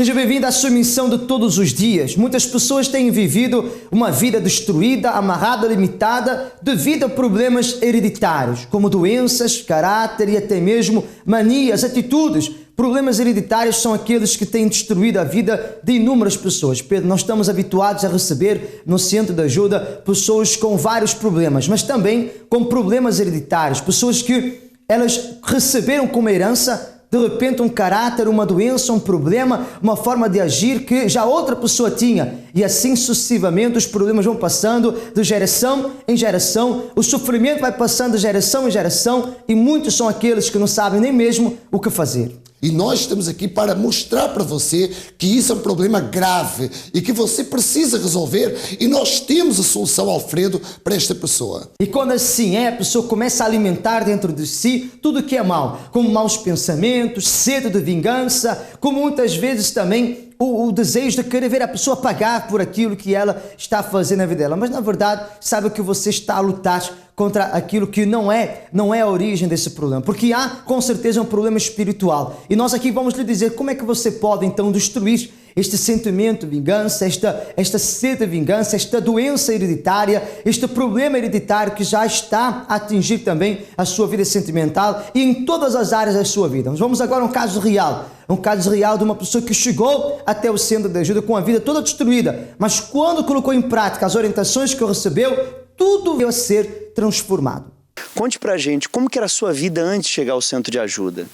Seja bem-vindo à sua missão de todos os dias. Muitas pessoas têm vivido uma vida destruída, amarrada, limitada devido a problemas hereditários, como doenças, caráter e até mesmo manias, atitudes. Problemas hereditários são aqueles que têm destruído a vida de inúmeras pessoas. Pedro, nós estamos habituados a receber no centro de ajuda pessoas com vários problemas, mas também com problemas hereditários, pessoas que elas receberam como herança de repente um caráter, uma doença, um problema, uma forma de agir que já outra pessoa tinha. E assim sucessivamente os problemas vão passando de geração em geração, o sofrimento vai passando de geração em geração e muitos são aqueles que não sabem nem mesmo o que fazer. E nós estamos aqui para mostrar para você que isso é um problema grave e que você precisa resolver, e nós temos a solução, Alfredo, para esta pessoa. E quando assim a pessoa começa a alimentar dentro de si tudo o que é mau, como maus pensamentos, sede de vingança, como muitas vezes também o desejo de querer ver a pessoa pagar por aquilo que ela está fazendo na vida dela. Mas na verdade, sabe que você está a lutar contra aquilo que não é a origem desse problema. Porque há, com certeza, um problema espiritual. E nós aqui vamos lhe dizer como é que você pode, então, destruir este sentimento de vingança, esta sede de vingança, esta doença hereditária, este problema hereditário que já está a atingir também a sua vida sentimental e em todas as áreas da sua vida. Nós vamos agora a um caso real de uma pessoa que chegou até o centro de ajuda com a vida toda destruída, mas quando colocou em prática as orientações que recebeu, tudo veio a ser transformado. Conte pra gente, como que era a sua vida antes de chegar ao centro de ajuda?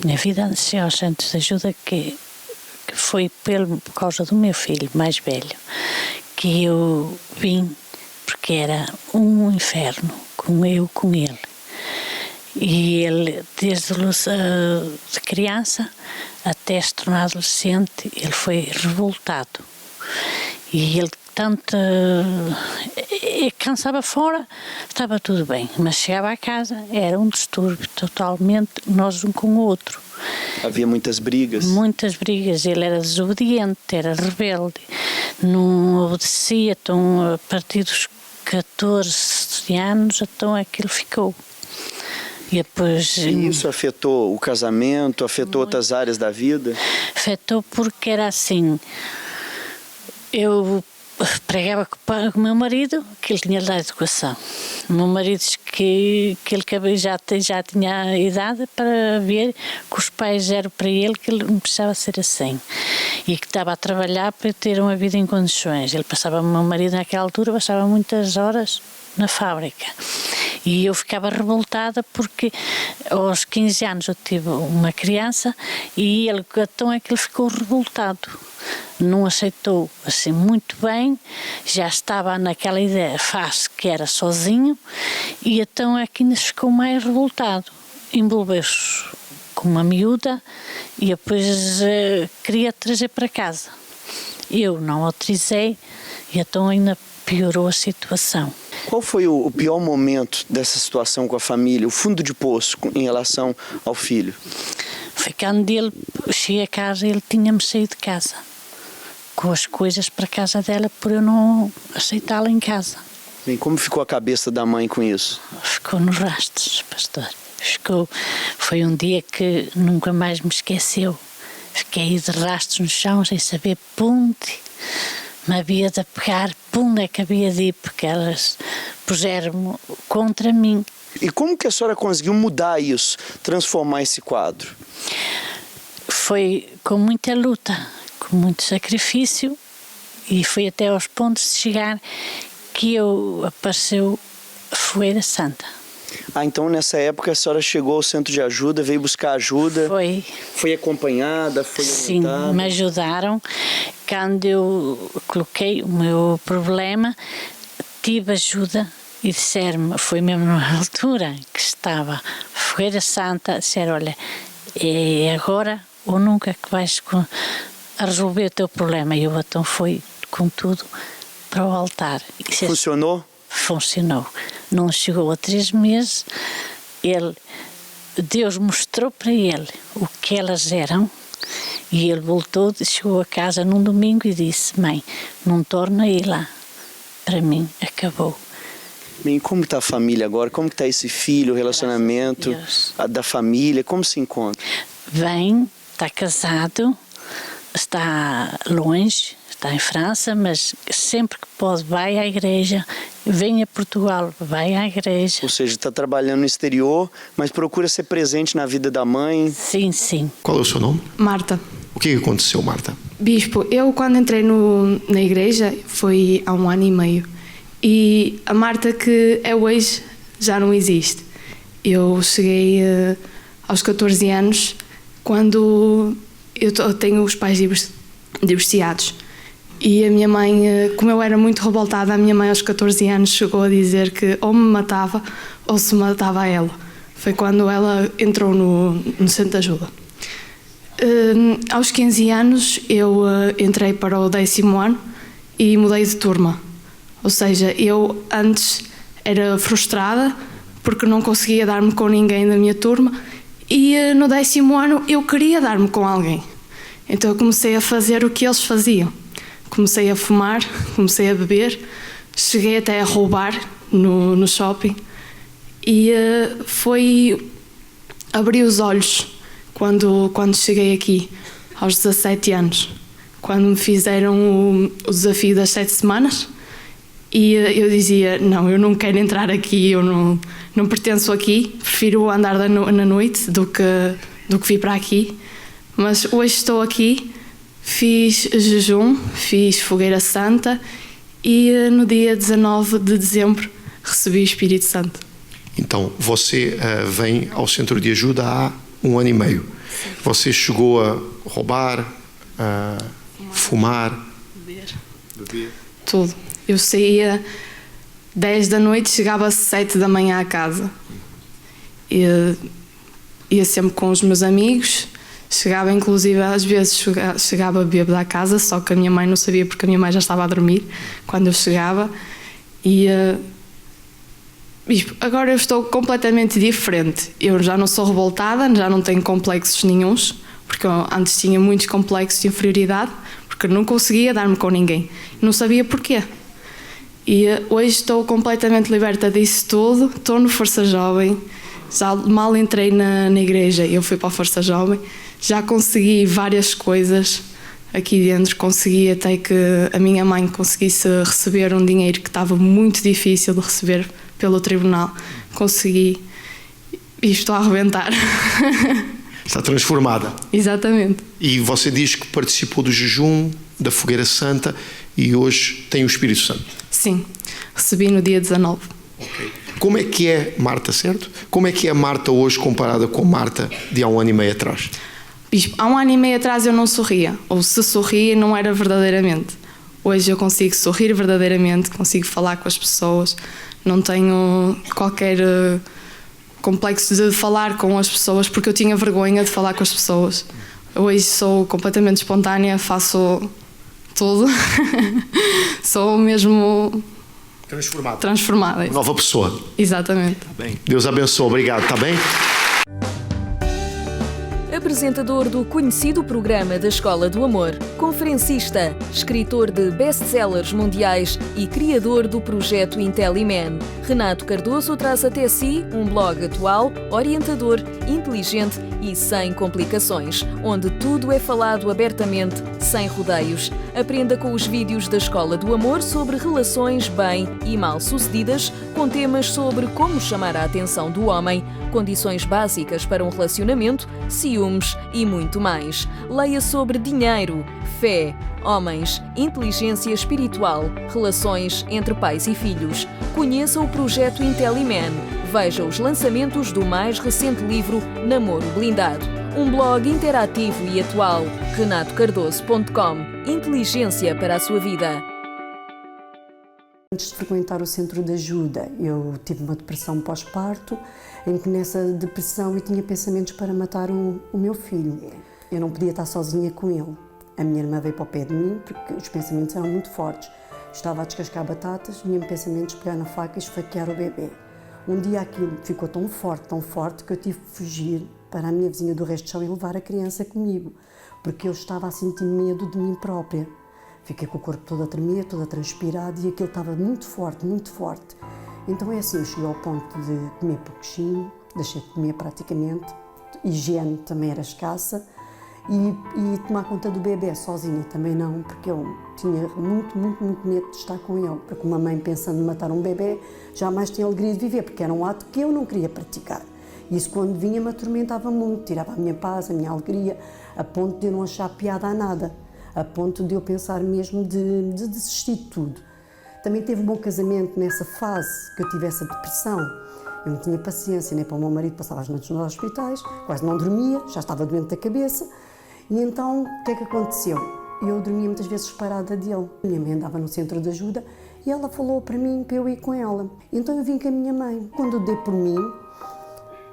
Minha vida antes de chegar ao centro de ajuda que foi por causa do meu filho mais velho, que eu vim porque era um inferno, com ele. E ele, desde de criança até se tornar adolescente, ele foi revoltado. E ele tanto cansava fora, estava tudo bem, mas chegava a casa, era um distúrbio totalmente, nós um com o outro. Havia muitas brigas? Muitas brigas, ele era desobediente, era rebelde, não obedecia, então a partir dos 14 anos, então aquilo ficou. E depois, isso afetou o casamento, afetou outras áreas da vida? Afetou porque era assim, eu pregava com o meu marido que ele tinha de dar educação. O meu marido disse que ele já tinha idade para ver que os pais eram para ele, que ele não precisava ser assim. E que estava a trabalhar para ter uma vida em condições. O meu marido naquela altura passava muitas horas na fábrica. E eu ficava revoltada porque aos 15 anos eu tive uma criança e então é que ele ficou revoltado. Não aceitou assim muito bem, já estava naquela fase que era sozinho e então é que ainda ficou mais revoltado. Envolveu-se com uma miúda e depois queria trazer para casa. Eu não autorizei e então ainda piorou a situação. Qual foi o pior momento dessa situação com a família, o fundo de poço em relação ao filho? Foi quando ele cheguei a casa e ele tinha-me saído de casa, com as coisas para a casa dela por eu não aceitá-la em casa. Bem, como ficou a cabeça da mãe com isso? Ficou nos rastros, pastor. Foi um dia que nunca mais me esqueceu. Fiquei de rastros no chão sem saber ponte. Me havia de pegar, onde é que havia de ir, porque elas puseram-me contra mim. E como que a senhora conseguiu mudar isso, transformar esse quadro? Foi com muita luta, com muito sacrifício, e foi até aos pontos de chegar que apareceu a Fogueira Santa. Então nessa época a senhora chegou ao centro de ajuda, veio buscar ajuda? Foi acompanhada, foi orientada? Sim, me ajudaram. Quando eu coloquei o meu problema, tive ajuda e disseram-me, foi mesmo na altura que estava Fogueira Santa, disseram, olha, é agora ou nunca que vais a resolver o teu problema. E eu então fui com tudo para o altar. Funcionou? Funcionou. Não chegou a 3 meses, Deus mostrou para ele o que elas eram e ele voltou, chegou a casa num domingo e disse, mãe, não torna a ir lá, para mim acabou. Bem, como está a família agora? Como está esse filho, o relacionamento da família? Como se encontra? Bem, está casado, está longe, está em França, mas sempre que pode vai à igreja, vem a Portugal, vai à igreja. Ou seja, está trabalhando no exterior, mas procura ser presente na vida da mãe. Sim, sim. Qual é o seu nome? Marta. O que aconteceu, Marta? Bispo, eu quando entrei na igreja foi há 1 ano e meio e a Marta que é hoje já não existe. Eu cheguei aos 14 anos quando eu tenho os pais divorciados e a minha mãe, como eu era muito revoltada, a minha mãe aos 14 anos chegou a dizer que ou me matava ou se matava a ela. Foi quando ela entrou no centro de ajuda. Aos 15 anos eu entrei para o 10º ano e mudei de turma. Ou seja, eu antes era frustrada porque não conseguia dar-me com ninguém da minha turma e no 10º ano eu queria dar-me com alguém. Então eu comecei a fazer o que eles faziam. Comecei a fumar, comecei a beber, cheguei até a roubar no shopping e abri os olhos quando cheguei aqui, aos 17 anos, quando me fizeram o desafio das 7 semanas e eu dizia, não, eu não quero entrar aqui, eu não pertenço aqui, prefiro andar na noite do que vir para aqui, mas hoje estou aqui, fiz jejum, fiz fogueira santa e no dia 19 de dezembro recebi o Espírito Santo. Então, você vem ao centro de ajuda há 1 ano e meio. Você chegou a roubar, a fumar, beber? Tudo. Eu saía 10 da noite, chegava às 7 da manhã a casa. Ia sempre com os meus amigos, chegava inclusive às vezes chegava bêbada à casa, só que a minha mãe não sabia porque a minha mãe já estava a dormir quando eu chegava. Agora eu estou completamente diferente. Eu já não sou revoltada, já não tenho complexos nenhuns, porque eu antes tinha muitos complexos de inferioridade, porque não conseguia dar-me com ninguém. Não sabia porquê. E hoje estou completamente liberta disso tudo. Estou no Força Jovem. Já mal entrei na igreja, eu fui para a Força Jovem. Já consegui várias coisas aqui dentro. Consegui até que a minha mãe conseguisse receber um dinheiro que estava muito difícil de receber pelo tribunal. Consegui e estou a arrebentar. Está transformada. Exatamente. E você diz que participou do jejum, da fogueira santa e hoje tem o Espírito Santo. Sim, recebi no dia 19. Okay. Como é que é Marta, certo? Como é que é Marta hoje comparada com Marta de há 1 ano e meio atrás? Bispo, há 1 ano e meio atrás eu não sorria, ou se sorria não era verdadeiramente. Hoje eu consigo sorrir verdadeiramente, consigo falar com as pessoas, não tenho qualquer complexo de falar com as pessoas porque eu tinha vergonha de falar com as pessoas. Hoje sou completamente espontânea, faço tudo. Sou mesmo transformada. Nova pessoa. Exatamente. Tá bem. Deus abençoe, obrigado, está bem? Apresentador do conhecido programa da Escola do Amor, conferencista, escritor de best-sellers mundiais e criador do projeto IntelliMan, Renato Cardoso traz até si um blog atual, orientador, inteligente e sem complicações, onde tudo é falado abertamente, sem rodeios. Aprenda com os vídeos da Escola do Amor sobre relações bem e mal-sucedidas, com temas sobre como chamar a atenção do homem, condições básicas para um relacionamento, ciúmes e muito mais. Leia sobre dinheiro, fé, homens, inteligência espiritual, relações entre pais e filhos. Conheça o projeto IntelliMan. Veja os lançamentos do mais recente livro Namoro Blindado. Um blog interativo e atual. renatocardoso.com. Inteligência para a sua vida. Antes de frequentar o centro de ajuda, eu tive uma depressão pós-parto, em que nessa depressão eu tinha pensamentos para matar o meu filho. Eu não podia estar sozinha com ele. A minha irmã veio para o pé de mim porque os pensamentos eram muito fortes. Estava a descascar batatas, vinha-me pensamentos de pegar na faca e esfaquear o bebê. Um dia aquilo ficou tão forte, que eu tive que fugir para a minha vizinha do resto de chão e levar a criança comigo, porque eu estava a sentir medo de mim própria. Fiquei com o corpo todo a tremer, todo a transpirar e aquilo estava muito forte. Então é assim, eu cheguei ao ponto de comer pouquinho, deixei de comer praticamente, higiene também era escassa E tomar conta do bebê sozinha também não, porque eu tinha muito medo de estar com ele. Porque uma mãe pensando em matar um bebê jamais tinha alegria de viver, porque era um ato que eu não queria praticar. E isso quando vinha me atormentava muito, tirava a minha paz, a minha alegria, a ponto de eu não achar piada a nada, a ponto de eu pensar mesmo de desistir de tudo. Também teve um bom casamento nessa fase que eu tive essa depressão. Eu não tinha paciência nem para o meu marido, passava as noites nos hospitais, quase não dormia, já estava doente da cabeça. E então, o que é que aconteceu? Eu dormia muitas vezes separada dele. Minha mãe andava no centro de ajuda e ela falou para mim para eu ir com ela. Então eu vim com a minha mãe. Quando eu dei por mim,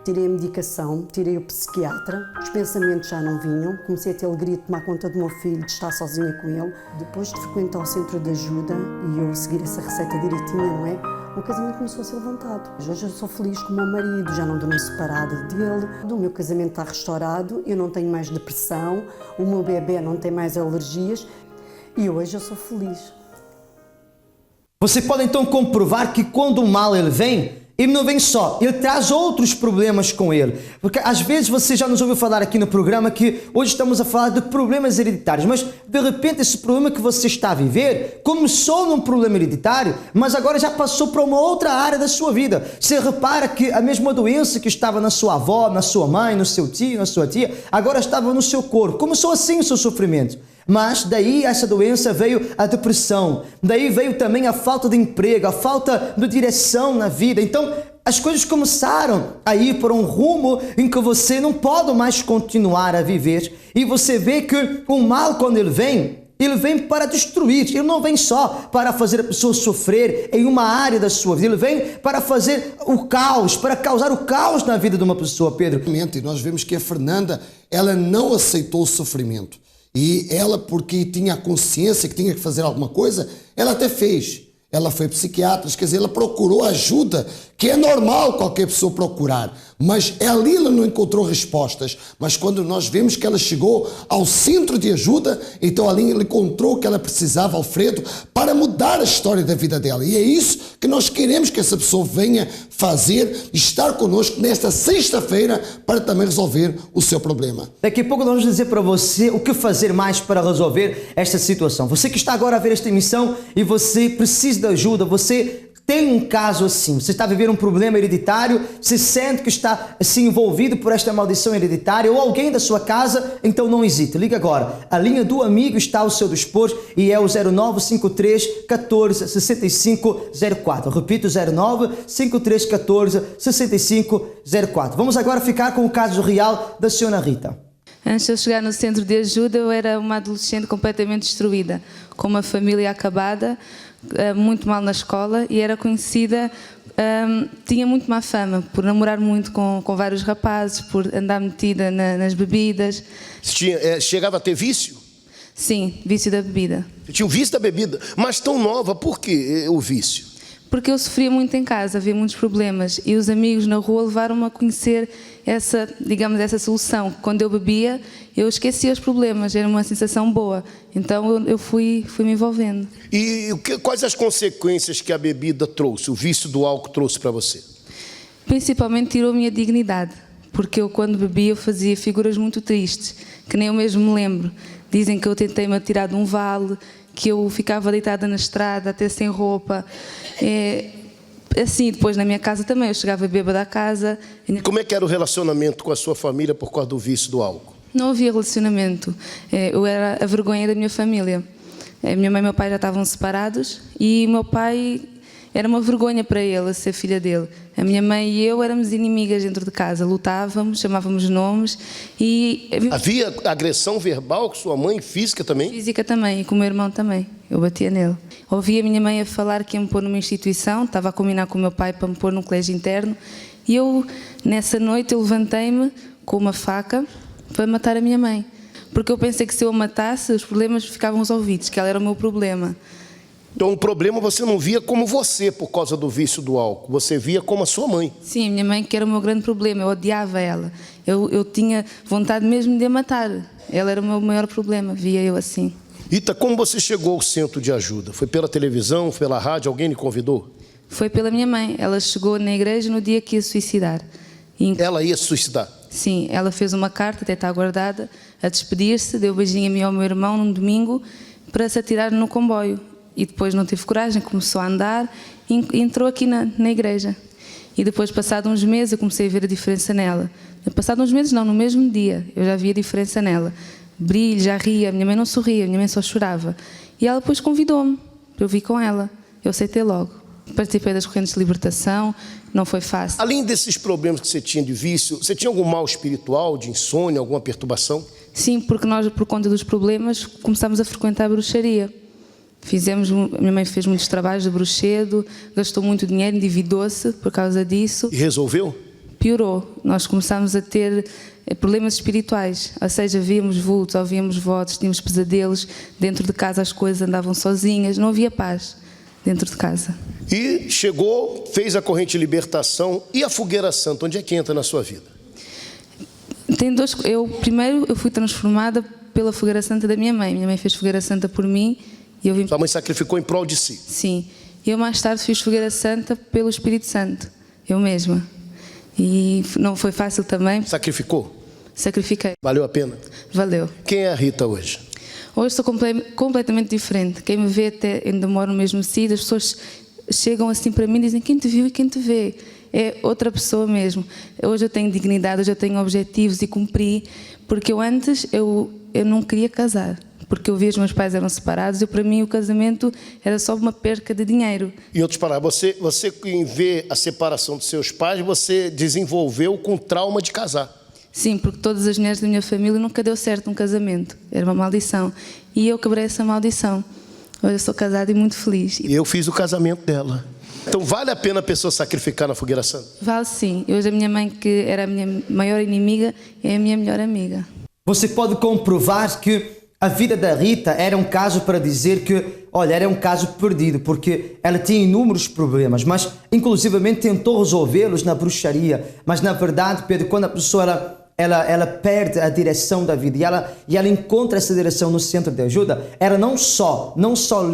tirei a medicação, tirei o psiquiatra, os pensamentos já não vinham, comecei a ter alegria de tomar conta do meu filho, de estar sozinha com ele. Depois de frequentar o centro de ajuda e eu seguir essa receita direitinha, não é? O casamento começou a ser levantado. Hoje eu sou feliz com o meu marido, já não durmo separada dele. O meu casamento está restaurado, eu não tenho mais depressão, o meu bebê não tem mais alergias e hoje eu sou feliz. Você pode então comprovar que quando o mal ele vem, ele não vem só, ele traz outros problemas com ele. Porque às vezes você já nos ouviu falar aqui no programa que hoje estamos a falar de problemas hereditários, mas de repente esse problema que você está a viver começou num problema hereditário, mas agora já passou para uma outra área da sua vida. Você repara que a mesma doença que estava na sua avó, na sua mãe, no seu tio, na sua tia, agora estava no seu corpo. Começou assim o seu sofrimento. Mas daí essa doença veio a depressão, daí veio também a falta de emprego, a falta de direção na vida. Então as coisas começaram a ir por um rumo em que você não pode mais continuar a viver. E você vê que o mal, quando ele vem para destruir, ele não vem só para fazer a pessoa sofrer em uma área da sua vida, ele vem para fazer o caos, para causar o caos na vida de uma pessoa, Pedro. E nós vemos que a Fernanda, ela não aceitou o sofrimento. E ela, porque tinha a consciência que tinha que fazer alguma coisa, ela até fez. Ela foi psiquiatra, quer dizer, ela procurou ajuda, que é normal qualquer pessoa procurar. Mas ali ela não encontrou respostas. Mas quando nós vemos que ela chegou ao centro de ajuda, então ali ela encontrou o que ela precisava, Alfredo, para mudar a história da vida dela. E é isso que nós queremos que essa pessoa venha fazer, estar conosco nesta sexta-feira para também resolver o seu problema. Daqui a pouco nós vamos dizer para você o que fazer mais para resolver esta situação. Você que está agora a ver esta emissão e você precisa de ajuda, você tem um caso assim, você está vivendo um problema hereditário, se sente que está assim envolvido por esta maldição hereditária ou alguém da sua casa, então não hesite, liga agora. A linha do amigo está ao seu dispor e é o 0953 14 65 04. Repito, 0953 14 65 04. Vamos agora ficar com o caso real da senhora Rita. Antes de eu chegar no centro de ajuda, eu era uma adolescente completamente destruída, com uma família acabada, muito mal na escola e era conhecida, tinha muito má fama por namorar muito com vários rapazes, por andar metida nas bebidas. Chegava a ter vício? Sim, vício da bebida. Você tinha o vício da bebida, mas tão nova, por que o vício? Porque eu sofria muito em casa, havia muitos problemas e os amigos na rua levaram-me a conhecer essa solução. Quando eu bebia, eu esquecia os problemas, era uma sensação boa. Então eu fui me envolvendo. E quais as consequências que a bebida trouxe, o vício do álcool trouxe para você? Principalmente tirou a minha dignidade, porque eu quando bebia eu fazia figuras muito tristes, que nem eu mesmo me lembro. Dizem que eu tentei me atirar de um vale, que eu ficava deitada na estrada, até sem roupa. Assim, depois na minha casa também, eu chegava bêbada à casa. Como é que era o relacionamento com a sua família por causa do vício do álcool? Não havia relacionamento, eu era a vergonha da minha família. A minha mãe e meu pai já estavam separados e o meu pai era uma vergonha para ele, ser filha dele. A minha mãe e eu éramos inimigas dentro de casa, lutávamos, chamávamos nomes e... Havia agressão verbal com sua mãe, física também? Física também, e com o meu irmão também, eu batia nele. Ouvi a minha mãe a falar que ia me pôr numa instituição, estava a combinar com o meu pai para me pôr num colégio interno e eu, nessa noite, eu levantei-me com uma faca para matar a minha mãe. Porque eu pensei que se eu a matasse, os problemas ficavam resolvidos, que ela era o meu problema. Então o problema você não via como você por causa do vício do álcool, você via como a sua mãe. Sim, a minha mãe que era o meu grande problema, eu odiava ela. Eu tinha vontade mesmo de a matar. Ela era o meu maior problema, via eu assim. Rita, como você chegou ao centro de ajuda? Foi pela televisão, pela rádio, alguém lhe convidou? Foi pela minha mãe, ela chegou na igreja no dia que ia suicidar. Ela ia se suicidar? Sim, ela fez uma carta, até está guardada, a despedir-se, deu um beijinho a mim e ao meu irmão num domingo para se atirar no comboio. E depois não teve coragem, começou a andar e entrou aqui na igreja. E depois, passado uns meses, eu comecei a ver a diferença nela. Passado uns meses, não, no mesmo dia, eu já vi a diferença nela. Brilho, já ria, a minha mãe não sorria, a minha mãe só chorava. E ela depois convidou-me para eu vir com ela. Eu aceitei logo. Participei das correntes de libertação, não foi fácil. Além desses problemas que você tinha de vício, você tinha algum mal espiritual, de insônia, alguma perturbação? Sim, porque nós, por conta dos problemas, começámos a frequentar a bruxaria. A minha mãe fez muitos trabalhos de bruxedo, gastou muito dinheiro, endividou-se por causa disso. E resolveu? Piorou. Nós começámos a ter problemas espirituais, ou seja, víamos vultos, ouvíamos vozes, tínhamos pesadelos, dentro de casa as coisas andavam sozinhas, não havia paz dentro de casa. E chegou, fez a corrente de libertação. E a fogueira santa, onde é que entra na sua vida? Primeiro eu fui transformada pela fogueira santa da minha mãe. Minha mãe fez fogueira santa por mim. E eu vim... Sua mãe sacrificou em prol de si? Sim. E eu mais tarde fiz fogueira santa pelo Espírito Santo, eu mesma. E não foi fácil também. Sacrificou? Sacrifiquei. Valeu a pena? Valeu. Quem é a Rita hoje? Hoje estou completamente diferente. Quem me vê até ainda mora no mesmo sítio, as pessoas chegam assim para mim e dizem: quem te viu e quem te vê? É outra pessoa mesmo. Hoje eu tenho dignidade, hoje eu tenho objetivos e cumpri, porque antes eu não queria casar, porque eu via os meus pais eram separados e para mim o casamento era só uma perca de dinheiro. Em outras palavras, você em ver a separação dos seus pais, você desenvolveu com trauma de casar. Sim, porque todas as mulheres da minha família nunca deu certo um casamento, era uma maldição. E eu quebrei essa maldição. Hoje eu sou casada e muito feliz. E eu fiz o casamento dela. Então vale a pena a pessoa sacrificar na fogueira santa? Vale sim. E hoje a minha mãe, que era a minha maior inimiga, é a minha melhor amiga. Você pode comprovar que a vida da Rita era um caso para dizer que, olha, era um caso perdido, porque ela tinha inúmeros problemas, mas inclusivamente tentou resolvê-los na bruxaria. Mas na verdade, Pedro, quando a pessoa ela perde a direção da vida e ela encontra essa direção no centro de ajuda, ela não só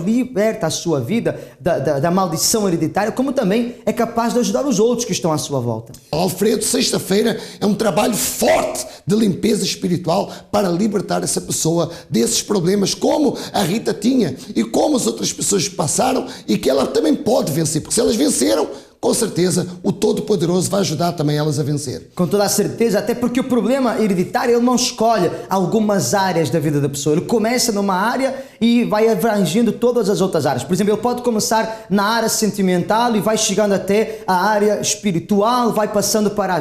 liberta a sua vida da maldição hereditária, como também é capaz de ajudar os outros que estão à sua volta. Alfredo, sexta-feira é um trabalho forte de limpeza espiritual para libertar essa pessoa desses problemas, como a Rita tinha e como as outras pessoas passaram, e que ela também pode vencer, porque se elas venceram, com certeza o Todo-Poderoso vai ajudar também elas a vencer. Com toda a certeza, até porque o problema hereditário, ele não escolhe algumas áreas da vida da pessoa. Ele começa numa área e vai abrangindo todas as outras áreas. Por exemplo, ele pode começar na área sentimental e vai chegando até a área espiritual, vai passando para a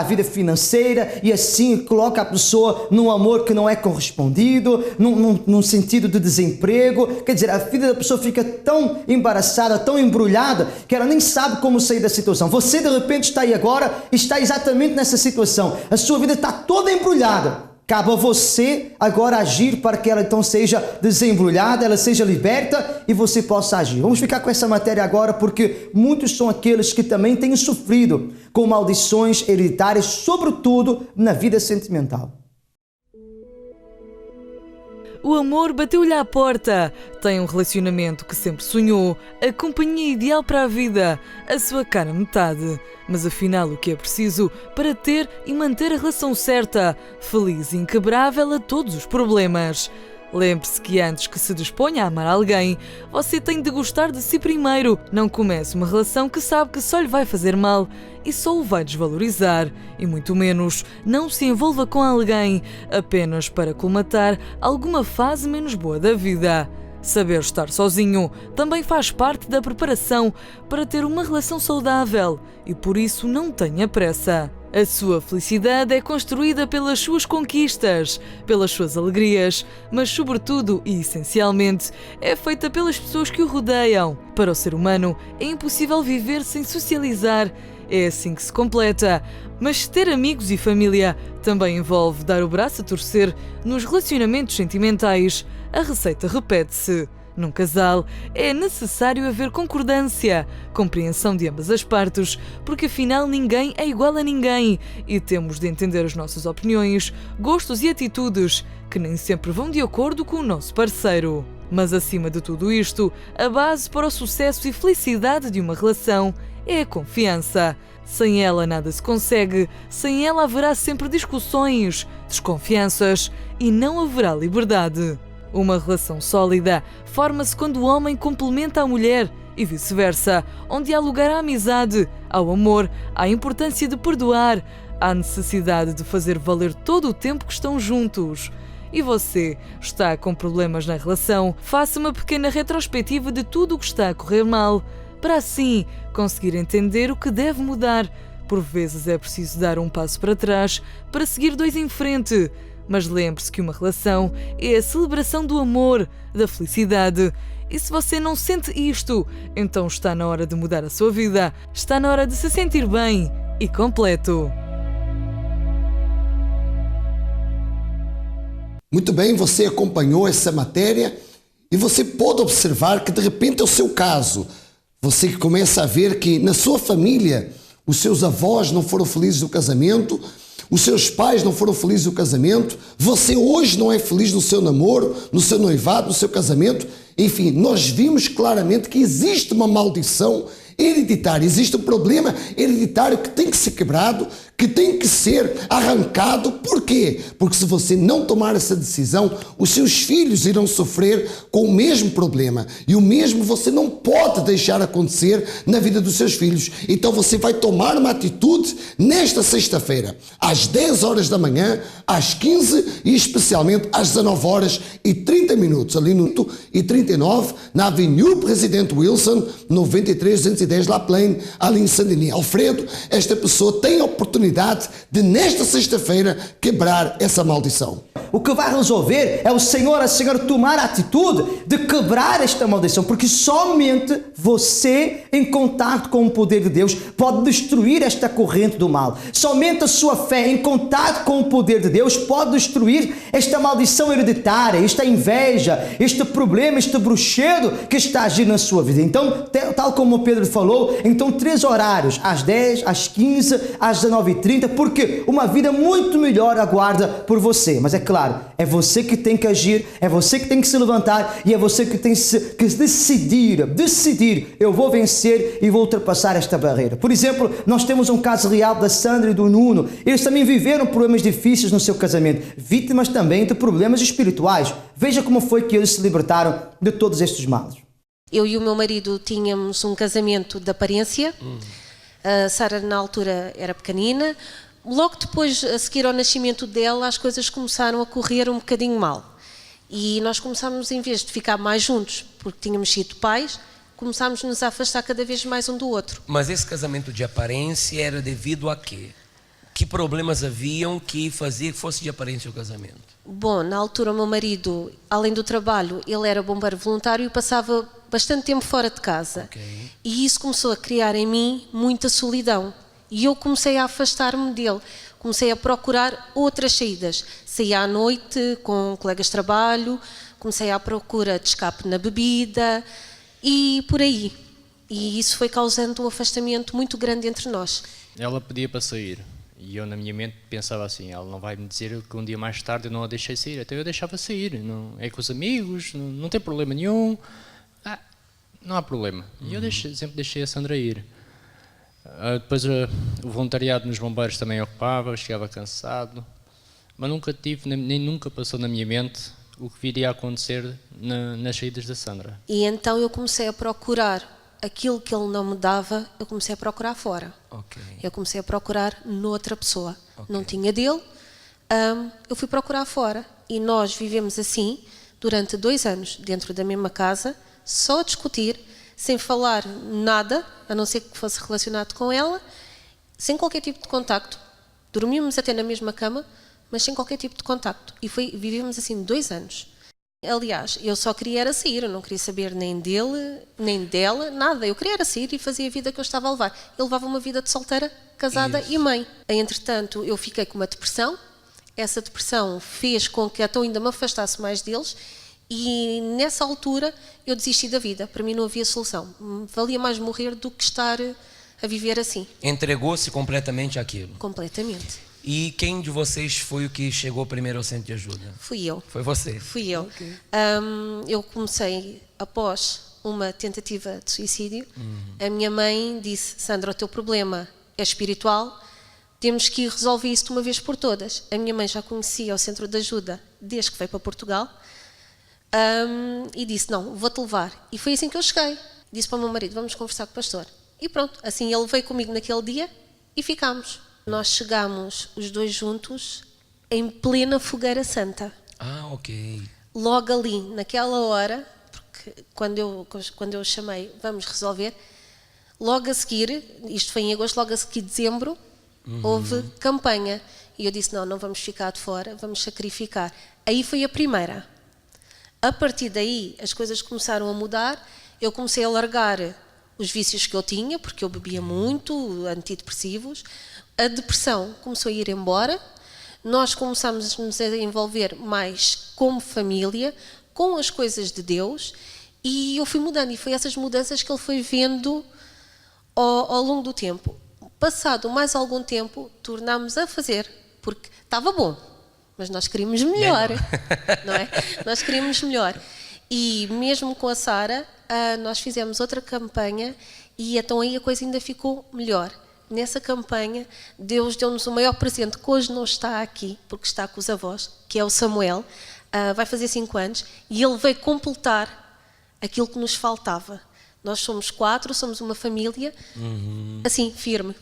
vida financeira, e assim coloca a pessoa num amor que não é correspondido, num sentido de desemprego. Quer dizer, a vida da pessoa fica tão embaraçada, tão embrulhada, que ela nem sabe como sair da situação. Você de repente está aí agora, está exatamente nessa situação. A sua vida está toda embrulhada. Cabe a você agora agir para que ela então seja desembrulhada, ela seja liberta e você possa agir. Vamos ficar com essa matéria agora, porque muitos são aqueles que também têm sofrido com maldições hereditárias, sobretudo na vida sentimental. O amor bateu-lhe à porta. Tem um relacionamento que sempre sonhou, a companhia ideal para a vida, a sua cara metade. Mas afinal, o que é preciso para ter e manter a relação certa, feliz e inquebrável a todos os problemas? Lembre-se que antes que se disponha a amar alguém, você tem de gostar de si primeiro. Não comece uma relação que sabe que só lhe vai fazer mal e só o vai desvalorizar. E muito menos, não se envolva com alguém apenas para colmatar alguma fase menos boa da vida. Saber estar sozinho também faz parte da preparação para ter uma relação saudável e por isso não tenha pressa. A sua felicidade é construída pelas suas conquistas, pelas suas alegrias, mas sobretudo e essencialmente é feita pelas pessoas que o rodeiam. Para o ser humano é impossível viver sem socializar, é assim que se completa. Mas ter amigos e família também envolve dar o braço a torcer nos relacionamentos sentimentais. A receita repete-se. Num casal é necessário haver concordância, compreensão de ambas as partes, porque afinal ninguém é igual a ninguém e temos de entender as nossas opiniões, gostos e atitudes, que nem sempre vão de acordo com o nosso parceiro. Mas acima de tudo isto, a base para o sucesso e felicidade de uma relação é a confiança. Sem ela nada se consegue, sem ela haverá sempre discussões, desconfianças e não haverá liberdade. Uma relação sólida forma-se quando o homem complementa a mulher e vice-versa, onde há lugar à amizade, ao amor, à importância de perdoar, à necessidade de fazer valer todo o tempo que estão juntos. E você está com problemas na relação? Faça uma pequena retrospectiva de tudo o que está a correr mal, para assim conseguir entender o que deve mudar. Por vezes é preciso dar um passo para trás para seguir dois em frente. Mas lembre-se que uma relação é a celebração do amor, da felicidade. E se você não sente isto, então está na hora de mudar a sua vida. Está na hora de se sentir bem e completo. Muito bem, você acompanhou essa matéria e você pode observar que de repente é o seu caso. Você que começa a ver que na sua família os seus avós não foram felizes no casamento, os seus pais não foram felizes no casamento, você hoje não é feliz no seu namoro, no seu noivado, no seu casamento. Enfim, nós vimos claramente que existe uma maldição hereditária, existe um problema hereditário que tem que ser quebrado, que tem que ser arrancado. Por quê? Porque se você não tomar essa decisão, os seus filhos irão sofrer com o mesmo problema. E o mesmo você não pode deixar acontecer na vida dos seus filhos. Então você vai tomar uma atitude nesta sexta-feira, às 10 horas da manhã, às 15 e especialmente às 19 horas e 30 minutos, ali no e 39, na Avenida Presidente Wilson, 93-210 La Plaine, ali em Saint-Denis. Alfredo, esta pessoa tem a oportunidade de, nesta sexta-feira, quebrar essa maldição. O que vai resolver é o Senhor, a Senhora tomar a atitude de quebrar esta maldição, porque somente você, em contato com o poder de Deus, pode destruir esta corrente do mal. Somente a sua fé, em contato com o poder de Deus, pode destruir esta maldição hereditária, esta inveja, este problema, este bruxedo que está agindo na sua vida. Então, tal como o Pedro falou, então 3 horários, às 10, às 15, às 19h30, porque uma vida muito melhor aguarda por você. Mas é claro, é você que tem que agir, é você que tem que se levantar e é você que tem que decidir, eu vou vencer e vou ultrapassar esta barreira. Por exemplo, nós temos um caso real da Sandra e do Nuno. Eles também viveram problemas difíceis no seu casamento, vítimas também de problemas espirituais. Veja como foi que eles se libertaram de todos estes males. Eu e o meu marido tínhamos um casamento de aparência. A Sara na altura era pequenina. Logo depois, a seguir ao nascimento dela, as coisas começaram a correr um bocadinho mal. E nós começámos, em vez de ficar mais juntos, porque tínhamos sido pais, começámos-nos a afastar cada vez mais um do outro. Mas esse casamento de aparência era devido a quê? Que problemas haviam que fazia que fosse de aparência o casamento? Bom, na altura o meu marido, além do trabalho, ele era bombeiro voluntário e passava bastante tempo fora de casa. Okay. E isso começou a criar em mim muita solidão. E eu comecei a afastar-me dele, comecei a procurar outras saídas. Saía à noite com colegas de trabalho, comecei à procura de escape na bebida e por aí. E isso foi causando um afastamento muito grande entre nós. Ela pedia para sair e eu na minha mente pensava assim, ela não vai me dizer que um dia mais tarde eu não a deixei sair, até eu deixava sair, não, é com os amigos, não tem problema nenhum, não há problema. E eu sempre deixei a Sandra ir. Depois o voluntariado nos bombeiros também ocupava, chegava cansado, mas nunca tive, nem nunca passou na minha mente o que viria a acontecer nas saídas da Sandra. E então eu comecei a procurar aquilo que ele não me dava, eu comecei a procurar fora. Okay. Eu comecei a procurar noutra pessoa. Okay. Não tinha dele, eu fui procurar fora. E nós vivemos assim durante 2 anos, dentro da mesma casa, só a discutir, sem falar nada, a não ser que fosse relacionado com ela, sem qualquer tipo de contacto. Dormíamos até na mesma cama, mas sem qualquer tipo de contacto. E vivemos assim 2 anos. Aliás, eu só queria era sair, eu não queria saber nem dele, nem dela, nada. Eu queria era sair e fazer a vida que eu estava a levar. Eu levava uma vida de solteira, casada e mãe. Entretanto, eu fiquei com uma depressão. Essa depressão fez com que até ainda me afastasse mais deles. E nessa altura eu desisti da vida. Para mim não havia solução. Valia mais morrer do que estar a viver assim. Entregou-se completamente àquilo? Completamente. E quem de vocês foi o que chegou primeiro ao centro de ajuda? Fui eu. Foi você? Fui eu. Okay. Eu comecei após uma tentativa de suicídio. A minha mãe disse: Sandra, o teu problema é espiritual, temos que resolver isso de uma vez por todas. A minha mãe já conhecia o centro de ajuda desde que veio para Portugal. E disse: não, vou-te levar. E foi assim que eu cheguei. Disse para o meu marido: vamos conversar com o pastor. E pronto, assim ele veio comigo naquele dia e ficámos. Nós chegámos os dois juntos em plena fogueira santa. Ok. Logo ali, naquela hora, porque quando eu chamei, vamos resolver, logo a seguir, isto foi em agosto, logo a seguir dezembro, houve campanha. E eu disse: não vamos ficar de fora, vamos sacrificar. Aí foi a primeira. A partir daí, as coisas começaram a mudar. Eu comecei a largar os vícios que eu tinha, porque eu bebia muito, antidepressivos. A depressão começou a ir embora. Nós começámos a nos envolver mais como família, com as coisas de Deus, e eu fui mudando. E foi essas mudanças que ele foi vendo ao longo do tempo. Passado mais algum tempo, tornámos a fazer, porque estava bom. Mas nós queríamos melhor, não é? Nós queríamos melhor. E mesmo com a Sara, nós fizemos outra campanha e então aí a coisa ainda ficou melhor. Nessa campanha, Deus deu-nos o maior presente, que hoje não está aqui, porque está com os avós, que é o Samuel. Vai fazer 5 anos e ele veio completar aquilo que nos faltava. Nós somos 4, somos uma família, assim, firme.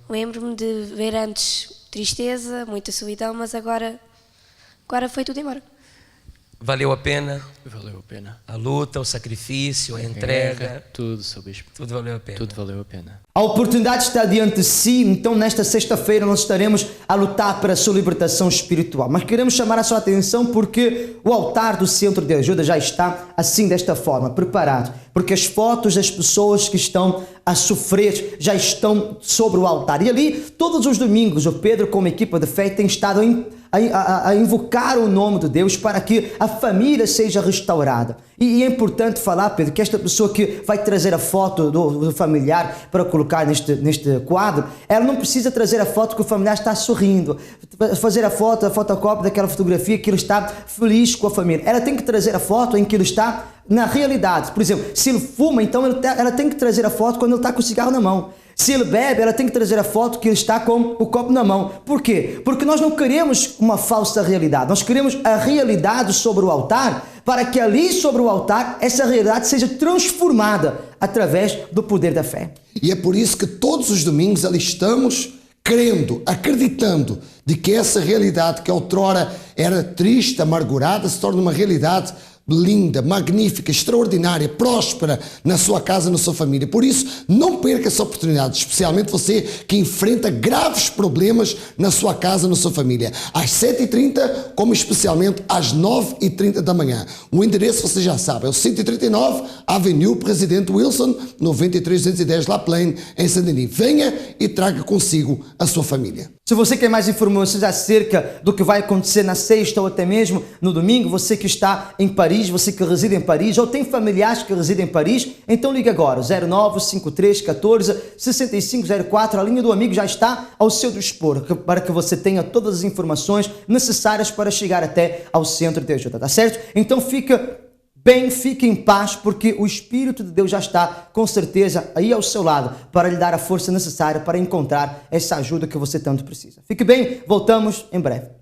Lembro-me de ver antes tristeza, muita solidão, mas agora foi tudo embora. Valeu a pena? Valeu a pena. A luta, o sacrifício, a entrega. Tudo, Sr. Bispo. Tudo valeu a pena. Tudo valeu a pena. A oportunidade está diante de si, então nesta sexta-feira nós estaremos a lutar para a sua libertação espiritual. Mas queremos chamar a sua atenção porque o altar do Centro de Ajuda já está assim, desta forma, preparado. Porque as fotos das pessoas que estão a sofrer já estão sobre o altar. E ali, todos os domingos, o Pedro, como equipa de fé, tem estado a invocar o nome de Deus para que a família seja restaurada. E é importante falar, Pedro, que esta pessoa que vai trazer a foto do familiar para colocar neste quadro, ela não precisa trazer a foto que o familiar está sorrindo, fazer a fotocópia daquela fotografia que ele está feliz com a família. Ela tem que trazer a foto em que ele está na realidade. Por exemplo, se ele fuma, então ela tem que trazer a foto quando ele está com o cigarro na mão. Se ele bebe, ela tem que trazer a foto que ele está com o copo na mão. Por quê? Porque nós não queremos uma falsa realidade. Nós queremos a realidade sobre o altar, para que ali sobre o altar essa realidade seja transformada através do poder da fé. E é por isso que todos os domingos ali estamos crendo, acreditando de que essa realidade que outrora era triste, amargurada, se torna uma realidade linda, magnífica, extraordinária, próspera na sua casa, na sua família. Por isso, não perca essa oportunidade, especialmente você que enfrenta graves problemas na sua casa, na sua família. Às 7h30, como especialmente às 9h30 da manhã. O endereço você já sabe, é o 139 Avenue Presidente Wilson, 93210 La Plaine, em Saint-Denis. Venha e traga consigo a sua família. Se você quer mais informações acerca do que vai acontecer na sexta ou até mesmo no domingo, você que está em Paris, você que reside em Paris ou tem familiares que residem em Paris, então ligue agora, 0953 14 6504. A linha do amigo já está ao seu dispor, para que você tenha todas as informações necessárias para chegar até ao Centro de Ajuda, tá certo? Então fica bem, fique em paz, porque o Espírito de Deus já está, com certeza, aí ao seu lado, para lhe dar a força necessária para encontrar essa ajuda que você tanto precisa. Fique bem, voltamos em breve.